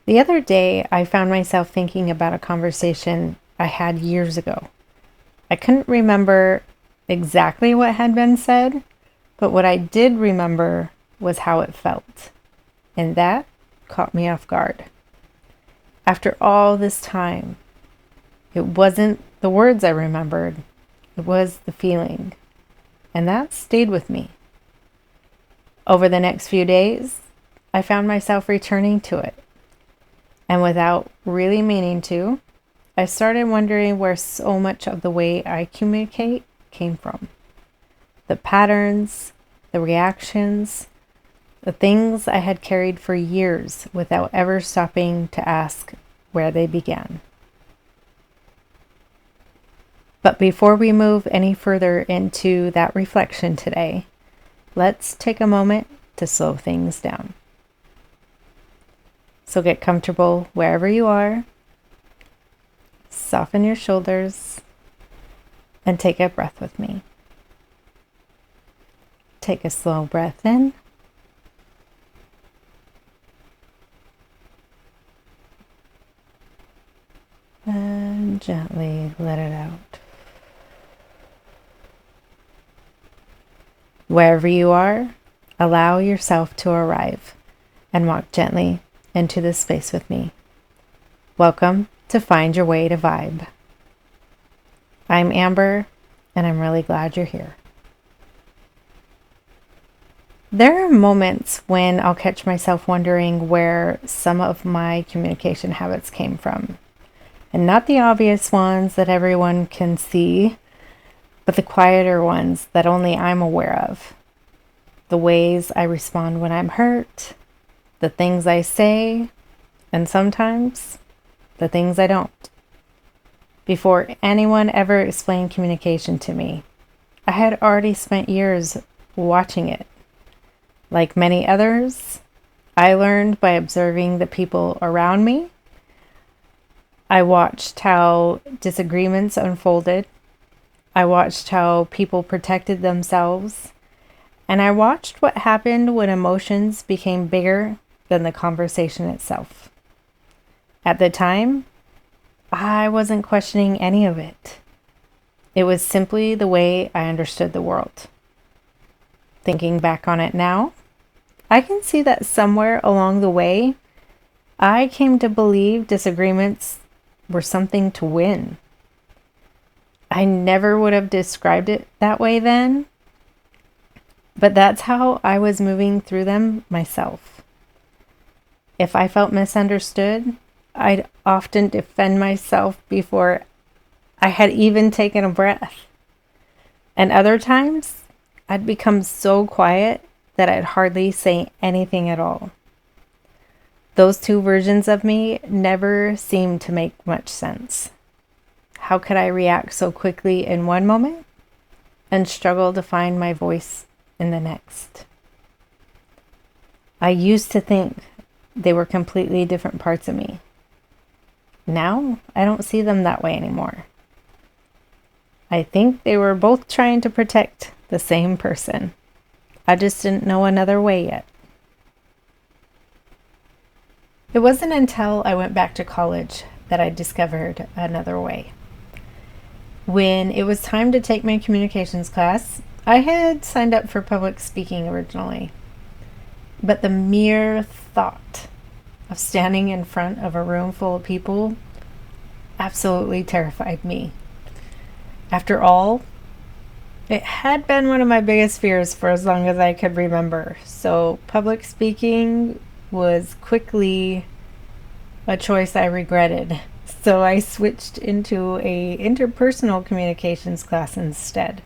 The other day, I found myself thinking about a conversation I had years ago. I couldn't remember exactly what had been said, but what I did remember was how it felt. And that caught me off guard. After all this time, it wasn't the words I remembered, it was the feeling. And that stayed with me. Over the next few days, I found myself returning to it. And without really meaning to, I started wondering where so much of the way I communicate came from. The patterns, the reactions, the things I had carried for years without ever stopping to ask where they began. But before we move any further into that reflection today, let's take a moment to slow things down. So get comfortable wherever you are, soften your shoulders, and take a breath with me. Take a slow breath in. And gently let it out. Wherever you are, allow yourself to arrive and walk gently into this space with me. Welcome to Find Your Way to Vibe. I'm Amber, and I'm really glad you're here. There are moments when I'll catch myself wondering where some of my communication habits came from. And not the obvious ones that everyone can see, but the quieter ones that only I'm aware of. The ways I respond when I'm hurt, the things I say, and sometimes the things I don't. Before anyone ever explained communication to me, I had already spent years watching it. Like many others, I learned by observing the people around me. I watched how disagreements unfolded. I watched how people protected themselves. And I watched what happened when emotions became bigger than the conversation itself. At the time, I wasn't questioning any of it. It was simply the way I understood the world. Thinking back on it now, I can see that somewhere along the way, I came to believe disagreements were something to win. I never would have described it that way then, but that's how I was moving through them myself. If I felt misunderstood, I'd often defend myself before I had even taken a breath. And other times, I'd become so quiet that I'd hardly say anything at all. Those two versions of me never seemed to make much sense. How could I react so quickly in one moment and struggle to find my voice in the next? I used to think they were completely different parts of me. Now, I don't see them that way anymore. I think they were both trying to protect the same person. I just didn't know another way yet. It wasn't until I went back to college that I discovered another way. When it was time to take my communications class, I had signed up for public speaking originally. But the mere thought of standing in front of a room full of people absolutely terrified me. After all, it had been one of my biggest fears for as long as I could remember. So public speaking was quickly a choice I regretted. So I switched into a interpersonal communications class instead.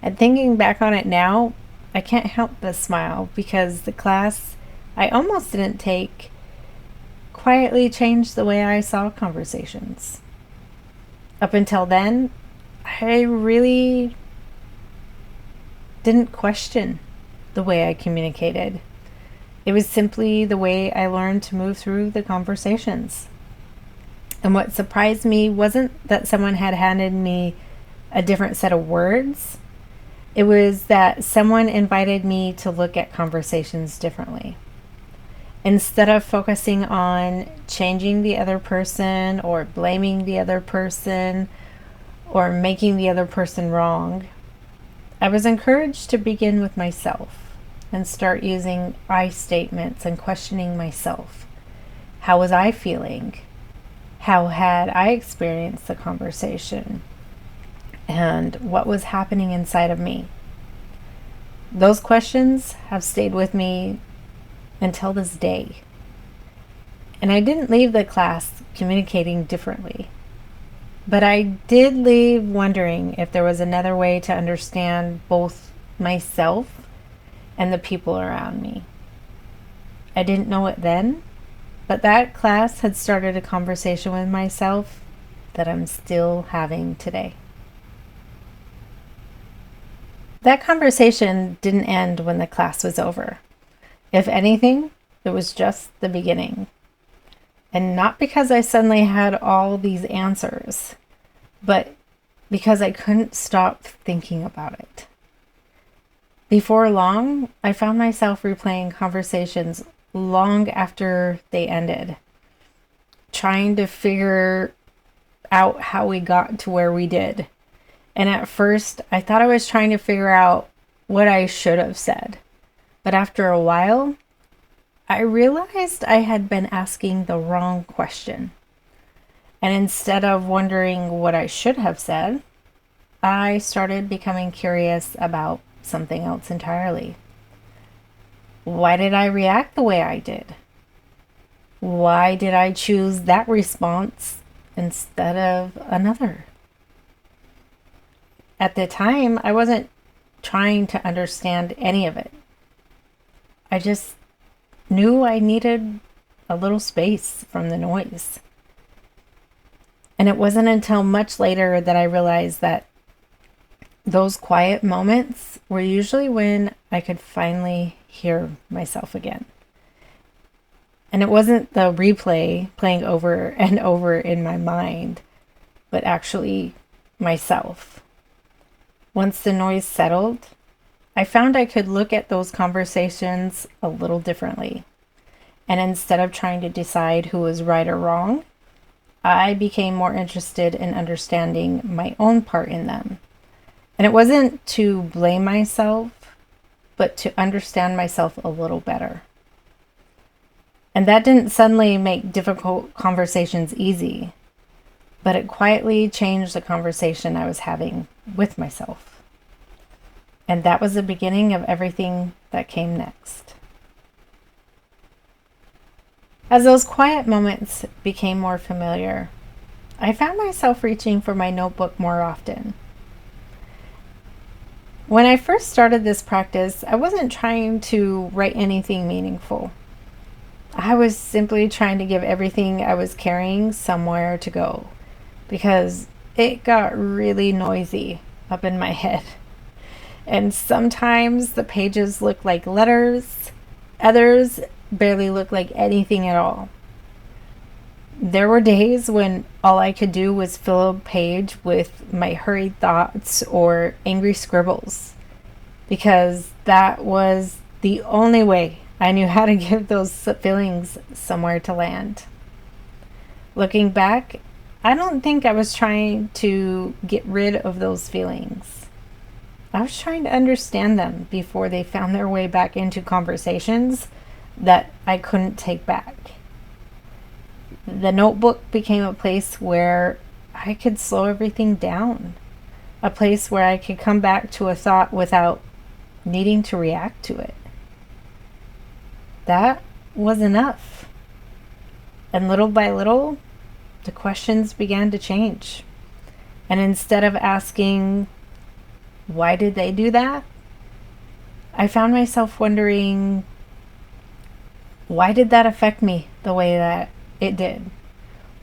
And thinking back on it now, I can't help but smile because the class I almost didn't take quietly changed the way I saw conversations. Up until then, I really didn't question the way I communicated. It was simply the way I learned to move through the conversations. And what surprised me wasn't that someone had handed me a different set of words. It was that someone invited me to look at conversations differently. Instead of focusing on changing the other person or blaming the other person or making the other person wrong, I was encouraged to begin with myself and start using I statements and questioning myself. How was I feeling? How had I experienced the conversation? And what was happening inside of me? Those questions have stayed with me until this day. And I didn't leave the class communicating differently. But I did leave wondering if there was another way to understand both myself and the people around me. I didn't know it then, but that class had started a conversation with myself that I'm still having today. That conversation didn't end when the class was over. If anything, it was just the beginning. And not because I suddenly had all these answers, but because I couldn't stop thinking about it. Before long, I found myself replaying conversations long after they ended, trying to figure out how we got to where we did. And at first, I thought I was trying to figure out what I should have said. But after a while, I realized I had been asking the wrong question. And instead of wondering what I should have said, I started becoming curious about something else entirely. Why did I react the way I did? Why did I choose that response instead of another? At the time, I wasn't trying to understand any of it. I just knew I needed a little space from the noise. And it wasn't until much later that I realized that those quiet moments were usually when I could finally hear myself again. And it wasn't the replay playing over and over in my mind, but actually myself. Once the noise settled, I found I could look at those conversations a little differently. And instead of trying to decide who was right or wrong, I became more interested in understanding my own part in them. And it wasn't to blame myself, but to understand myself a little better. And that didn't suddenly make difficult conversations easy, but it quietly changed the conversation I was having with myself. And that was the beginning of everything that came next. As those quiet moments became more familiar, I found myself reaching for my notebook more often. When I first started this practice, I wasn't trying to write anything meaningful. I was simply trying to give everything I was carrying somewhere to go, because it got really noisy up in my head. And sometimes the pages looked like letters, others barely looked like anything at all. There were days when all I could do was fill a page with my hurried thoughts or angry scribbles, because that was the only way I knew how to give those feelings somewhere to land. Looking back, I don't think I was trying to get rid of those feelings. I was trying to understand them before they found their way back into conversations that I couldn't take back. The notebook became a place where I could slow everything down, a place where I could come back to a thought without needing to react to it. That was enough. And little by little, the questions began to change. And instead of asking, why did they do that? I found myself wondering, why did that affect me the way that it did?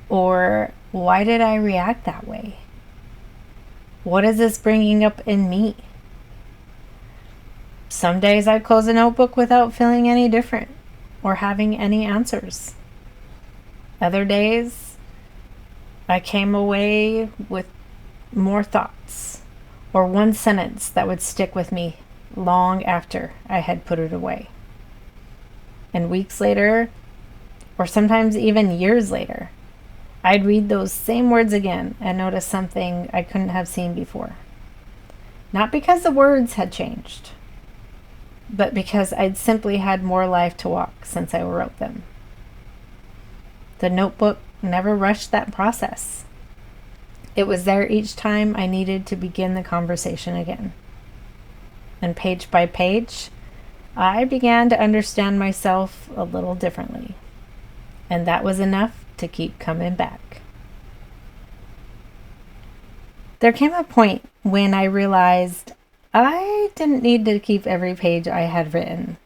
Or why did I react that way? What is this bringing up in me? Some days I'd close a notebook without feeling any different or having any answers. Other days, I came away with more thoughts or one sentence that would stick with me long after I had put it away. And weeks later, or sometimes even years later, I'd read those same words again and notice something I couldn't have seen before. Not because the words had changed, but because I'd simply had more life to walk since I wrote them. The notebook never rushed that process. It was there each time I needed to begin the conversation again. And page by page, I began to understand myself a little differently. And that was enough to keep coming back. There came a point when I realized I didn't need to keep every page I had written.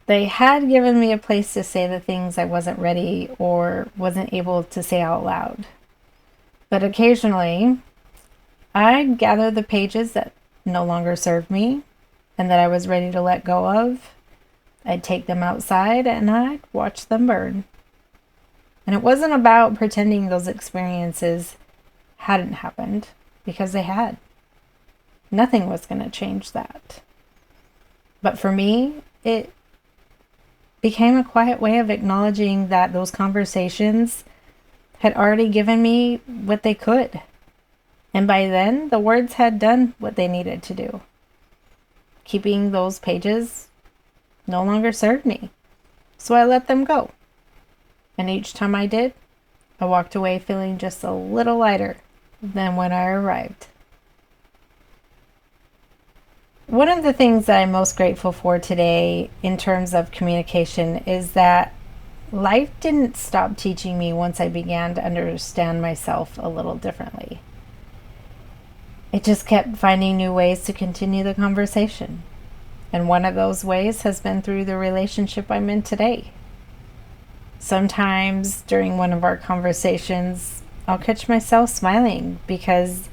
They had given me a place to say the things I wasn't ready or wasn't able to say out loud. But occasionally, I'd gather the pages that no longer served me and that I was ready to let go of. I'd take them outside and I'd watch them burn. And it wasn't about pretending those experiences hadn't happened, because they had. Nothing was going to change that. But for me, it became a quiet way of acknowledging that those conversations had already given me what they could. And by then, the words had done what they needed to do. Keeping those pages no longer served me, so I let them go. And each time I did, I walked away feeling just a little lighter than when I arrived. One of the things that I'm most grateful for today in terms of communication is that life didn't stop teaching me once I began to understand myself a little differently. It just kept finding new ways to continue the conversation. And one of those ways has been through the relationship I'm in today. Sometimes during one of our conversations, I'll catch myself smiling because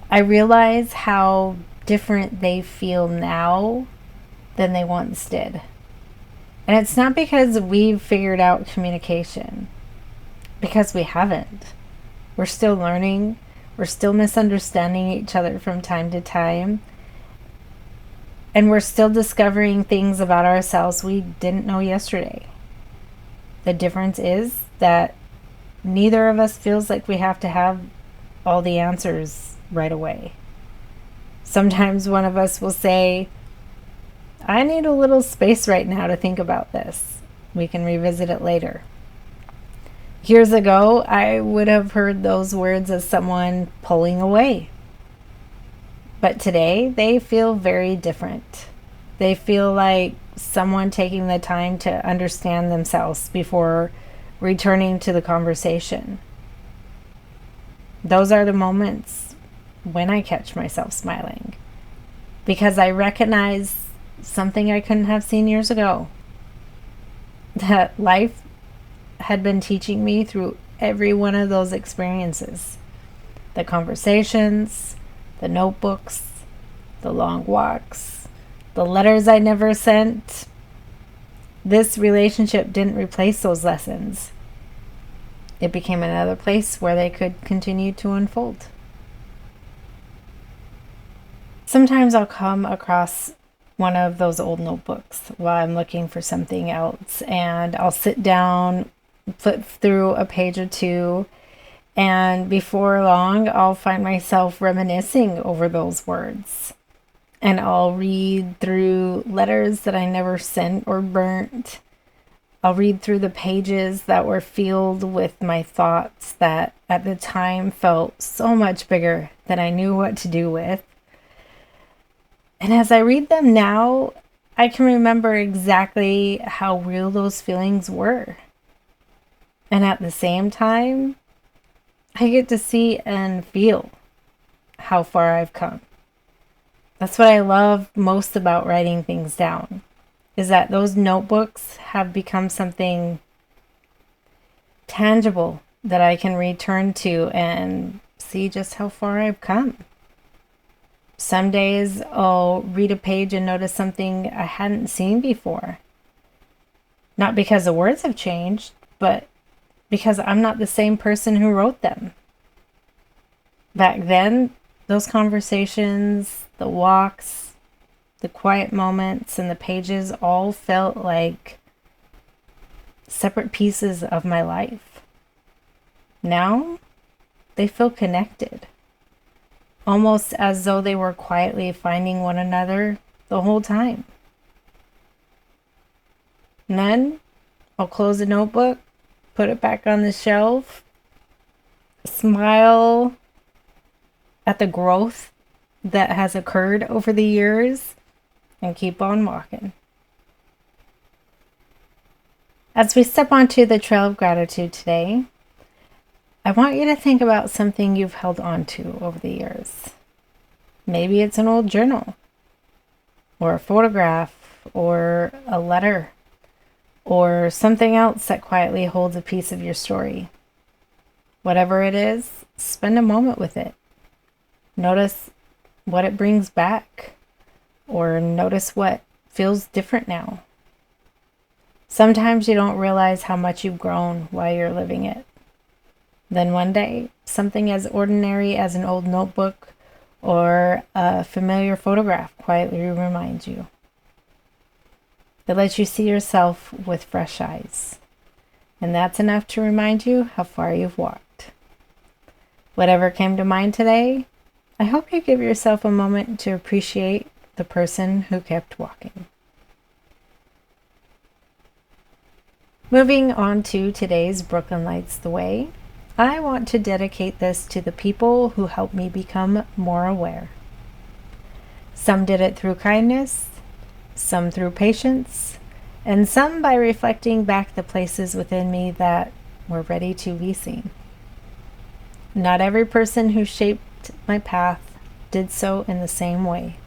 I realize how different they feel now than they once did. And it's not because we've figured out communication, because we haven't. We're still learning. We're still misunderstanding each other from time to time. And we're still discovering things about ourselves we didn't know yesterday. The difference is that neither of us feels like we have to have all the answers right away. Sometimes one of us will say, I need a little space right now to think about this. We can revisit it later. Years ago, I would have heard those words as someone pulling away. But today, they feel very different. They feel like someone taking the time to understand themselves before returning to the conversation. Those are the moments when I catch myself smiling, because I recognize something I couldn't have seen years ago. That life had been teaching me through every one of those experiences. The conversations, the notebooks, the long walks, the letters I never sent. This relationship didn't replace those lessons. It became another place where they could continue to unfold. Sometimes I'll come across one of those old notebooks while I'm looking for something else, and I'll sit down, flip through a page or two, and before long I'll find myself reminiscing over those words. And I'll read through letters that I never sent or burnt. I'll read through the pages that were filled with my thoughts that at the time felt so much bigger than I knew what to do with. And as I read them now, I can remember exactly how real those feelings were. And at the same time, I get to see and feel how far I've come. That's what I love most about writing things down, is that those notebooks have become something tangible that I can return to and see just how far I've come. Some days I'll read a page and notice something I hadn't seen before. Not because the words have changed, but because I'm not the same person who wrote them. Back then, those conversations, the walks, The quiet moments and the pages all felt like separate pieces of my life. Now, they feel connected, almost as though they were quietly finding one another the whole time. And then I'll close the notebook, put it back on the shelf, smile at the growth that has occurred over the years, and keep on walking. As we step onto the trail of gratitude today, I want you to think about something you've held on to over the years. Maybe it's an old journal, or a photograph, or a letter, or something else that quietly holds a piece of your story. Whatever it is, spend a moment with it. Notice what it brings back, or notice what feels different now. Sometimes you don't realize how much you've grown while you're living it. Then one day, something as ordinary as an old notebook or a familiar photograph quietly reminds you. It lets you see yourself with fresh eyes. And that's enough to remind you how far you've walked. Whatever came to mind today, I hope you give yourself a moment to appreciate the person who kept walking. Moving on to today's Brooklyn Lights the Way, I want to dedicate this to the people who helped me become more aware. Some did it through kindness, some through patience, and some by reflecting back the places within me that were ready to be seen. Not every person who shaped my path did so in the same way.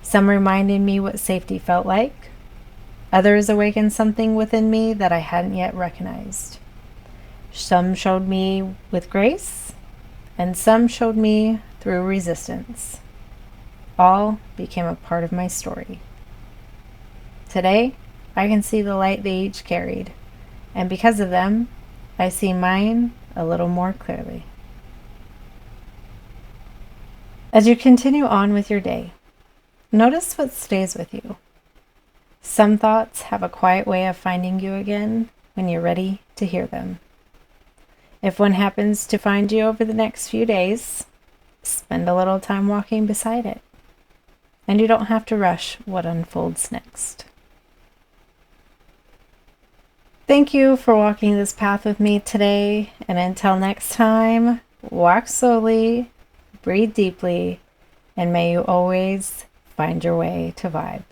Some reminded me what safety felt like. Others awakened something within me that I hadn't yet recognized. Some showed me with grace, and some showed me through resistance. All became a part of my story. Today, I can see the light they each carried, and because of them, I see mine a little more clearly. As you continue on with your day, notice what stays with you. Some thoughts have a quiet way of finding you again when you're ready to hear them. If one happens to find you over the next few days, spend a little time walking beside it. And you don't have to rush what unfolds next. Thank you for walking this path with me today, and until next time, walk slowly, breathe deeply, and may you always find your way to vibe.